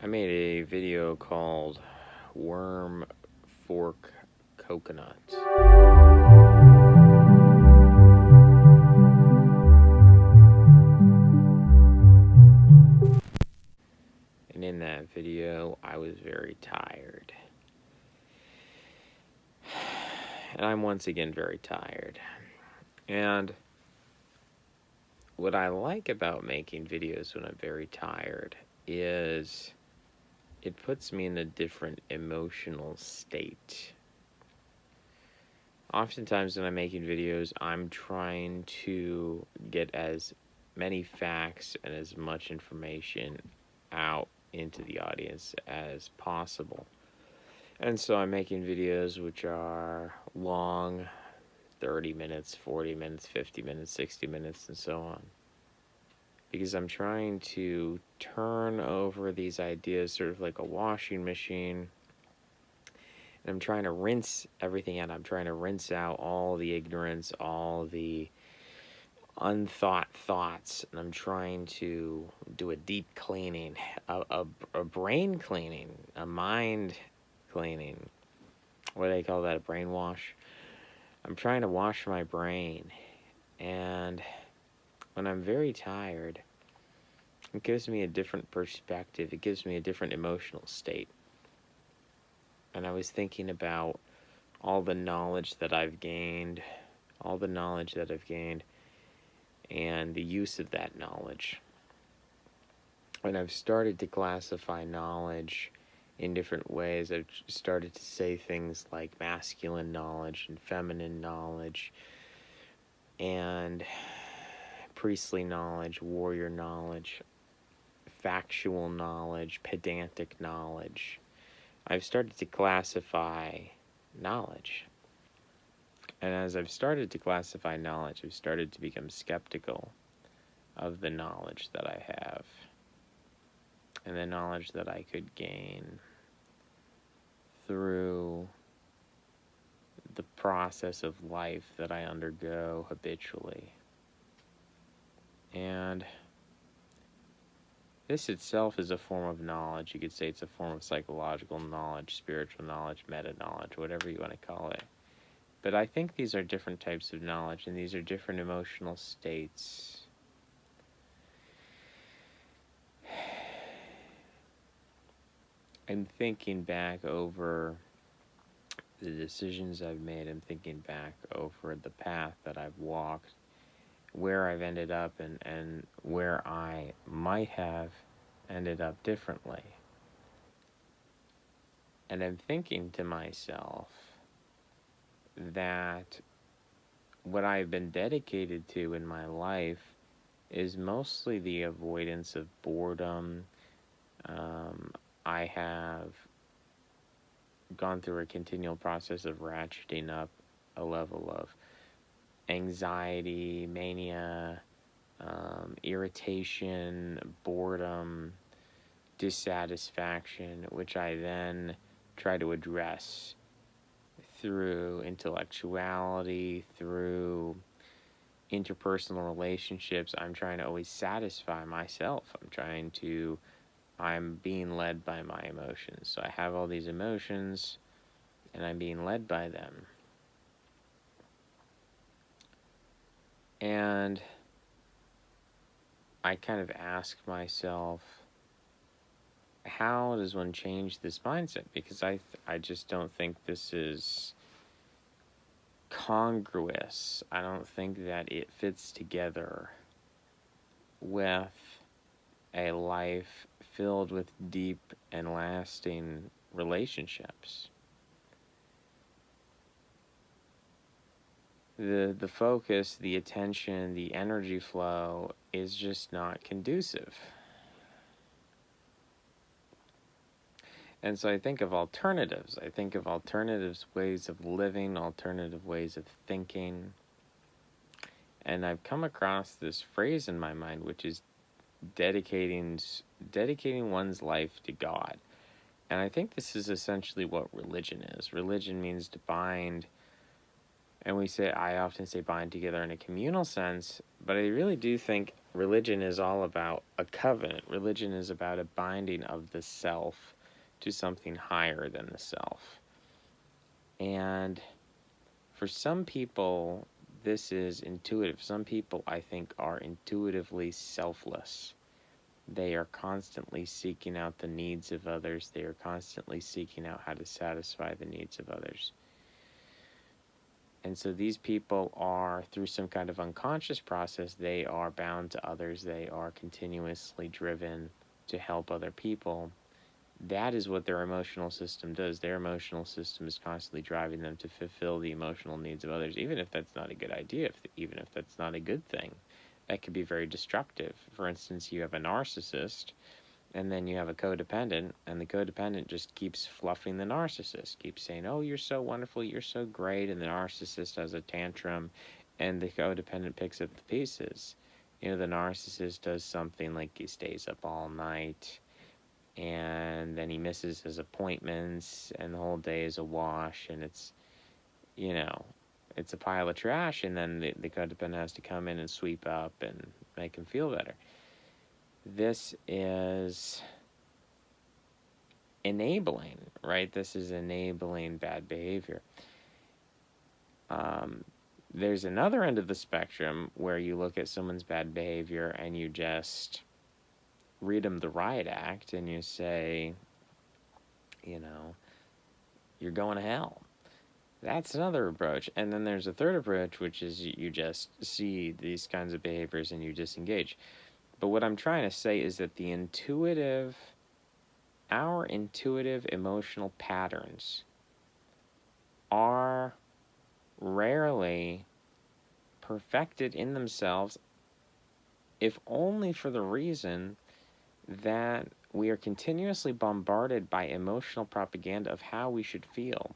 I made a video called Worm Fork Coconut. And in that video, I was very tired. And I'm once again very tired. And what I like about making videos when I'm very tired is it puts me in a different emotional state. Oftentimes when I'm making videos, I'm trying to get as many facts and as much information out into the audience as possible. And so I'm making videos which are long, 30 minutes, 40 minutes, 50 minutes, 60 minutes, and so on. Because I'm trying to turn over these ideas sort of like a washing machine. And I'm trying to rinse everything out. I'm trying to rinse out all the ignorance, all the unthought thoughts. And I'm trying to do a deep cleaning, a brain cleaning, a mind cleaning. What do they call that? A brainwash? I'm trying to wash my brain. And when I'm very tired, it gives me a different perspective. It gives me a different emotional state. And I was thinking about all the knowledge that I've gained, and the use of that knowledge. And I've started to classify knowledge in different ways. I've started to say things like masculine knowledge and feminine knowledge, and priestly knowledge, warrior knowledge, factual knowledge, pedantic knowledge. I've started to classify knowledge. And as I've started to classify knowledge, I've started to become skeptical of the knowledge that I have and the knowledge that I could gain through the process of life that I undergo habitually. And this itself is a form of knowledge. You could say it's a form of psychological knowledge, spiritual knowledge, meta-knowledge, whatever you want to call it. But I think these are different types of knowledge, and these are different emotional states. I'm thinking back over the decisions I've made. I'm thinking back over the path that I've walked, where I've ended up, and where I might have ended up differently. And I'm thinking to myself that what I've been dedicated to in my life is mostly the avoidance of boredom. I have gone through a continual process of ratcheting up a level of anxiety, mania, irritation, boredom, dissatisfaction, which I then try to address through intellectuality, through interpersonal relationships. I'm trying to always satisfy myself. I'm being led by my emotions. So I have all these emotions, and I'm being led by them. And I kind of ask myself, how does one change this mindset? Because I just don't think this is congruous. I don't think that it fits together with a life filled with deep and lasting relationships. The focus, the attention, the energy flow is just not conducive. And so I think of alternatives. I think of alternative ways of living, alternative ways of thinking. And I've come across this phrase in my mind, which is dedicating one's life to God. And I think this is essentially what religion is. Religion means to bind And I often say bind together in a communal sense, but I really do think religion is all about a covenant. Religion is about a binding of the self to something higher than the self. And for some people, this is intuitive. Some people, I think, are intuitively selfless. They are constantly seeking out the needs of others. They are constantly seeking out how to satisfy the needs of others. And so these people are, through some kind of unconscious process, they are bound to others. They are continuously driven to help other people. That is what their emotional system does. Their emotional system is constantly driving them to fulfill the emotional needs of others, even if that's not a good idea, even if that's not a good thing. That could be very destructive. For instance, you have a narcissist, and then you have a codependent, and the codependent just keeps fluffing the narcissist, keeps saying, oh, you're so wonderful, you're so great, and the narcissist has a tantrum, and the codependent picks up the pieces. The narcissist does something like he stays up all night, and then he misses his appointments, and the whole day is a wash, and it's a pile of trash, and then the codependent has to come in and sweep up and make him feel better. This is enabling, right? This is enabling bad behavior. There's another end of the spectrum where you look at someone's bad behavior and you just read them the riot act and you say, you're going to hell. That's another approach. And then there's a third approach, which is you just see these kinds of behaviors and you disengage. But what I'm trying to say is that our intuitive emotional patterns are rarely perfected in themselves, if only for the reason that we are continuously bombarded by emotional propaganda of how we should feel.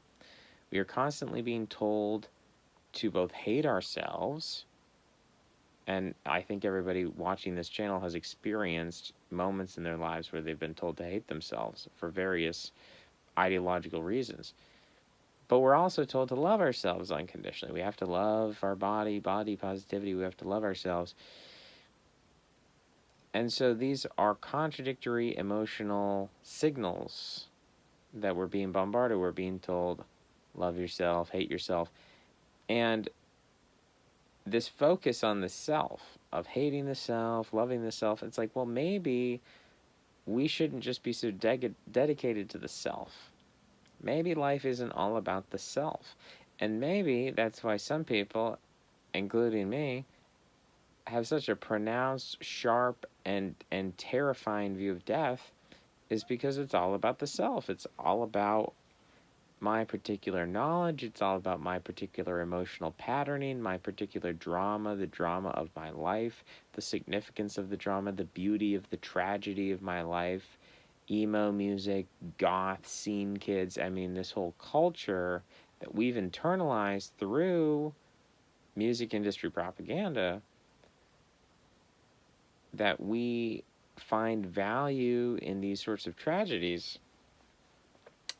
We are constantly being told to both hate ourselves, and I think everybody watching this channel has experienced moments in their lives where they've been told to hate themselves for various ideological reasons. But we're also told to love ourselves unconditionally. We have to love our body positivity. We have to love ourselves. And so these are contradictory emotional signals that we're being bombarded. We're being told, love yourself, hate yourself. And this focus on the self, of hating the self, loving the self, it's like, well, maybe we shouldn't just be so dedicated to the self. Maybe life isn't all about the self. And maybe that's why some people, including me, have such a pronounced, sharp, and terrifying view of death, is because it's all about the self. It's all about my particular knowledge. It's all about my particular emotional patterning, my particular drama, the drama of my life, the significance of the drama, the beauty of the tragedy of my life. Emo music, goth, scene kids. I mean, this whole culture that we've internalized through music industry propaganda, that we find value in these sorts of tragedies.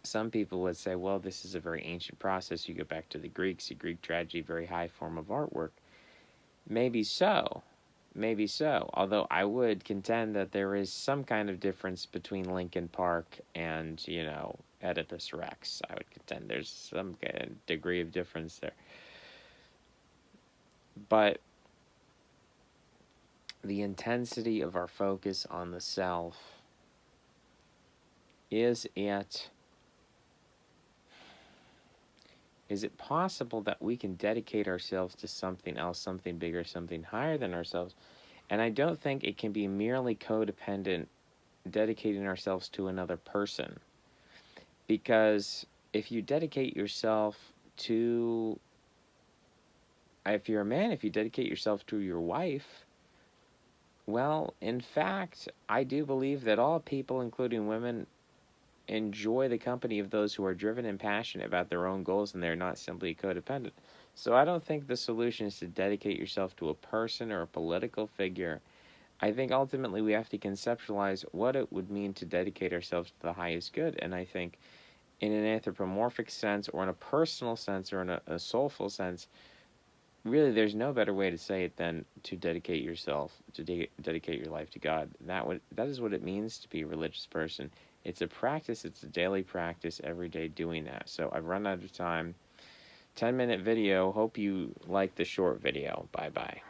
Some people would say, well, this is a very ancient process. You go back to the Greeks, the Greek tragedy, very high form of artwork. Maybe so. Maybe so. Although I would contend that there is some kind of difference between Linkin Park and, Oedipus Rex. I would contend there's some kind of degree of difference there. But the intensity of our focus on the self, is it possible that we can dedicate ourselves to something else, something bigger, something higher than ourselves? And I don't think it can be merely codependent, dedicating ourselves to another person. Because if you dedicate yourself to, if you're a man, if you dedicate yourself to your wife, well, in fact, I do believe that all people, including women, enjoy the company of those who are driven and passionate about their own goals, and they're not simply codependent. So I don't think the solution is to dedicate yourself to a person or a political figure. I think ultimately we have to conceptualize what it would mean to dedicate ourselves to the highest good. And I think in an anthropomorphic sense, or in a personal sense, or in a soulful sense, really there's no better way to say it than to dedicate yourself, to dedicate your life to God. That is what it means to be a religious person. It's a practice, it's a daily practice, every day doing that. So I've run out of time. 10-minute video. Hope you like the short video. Bye bye.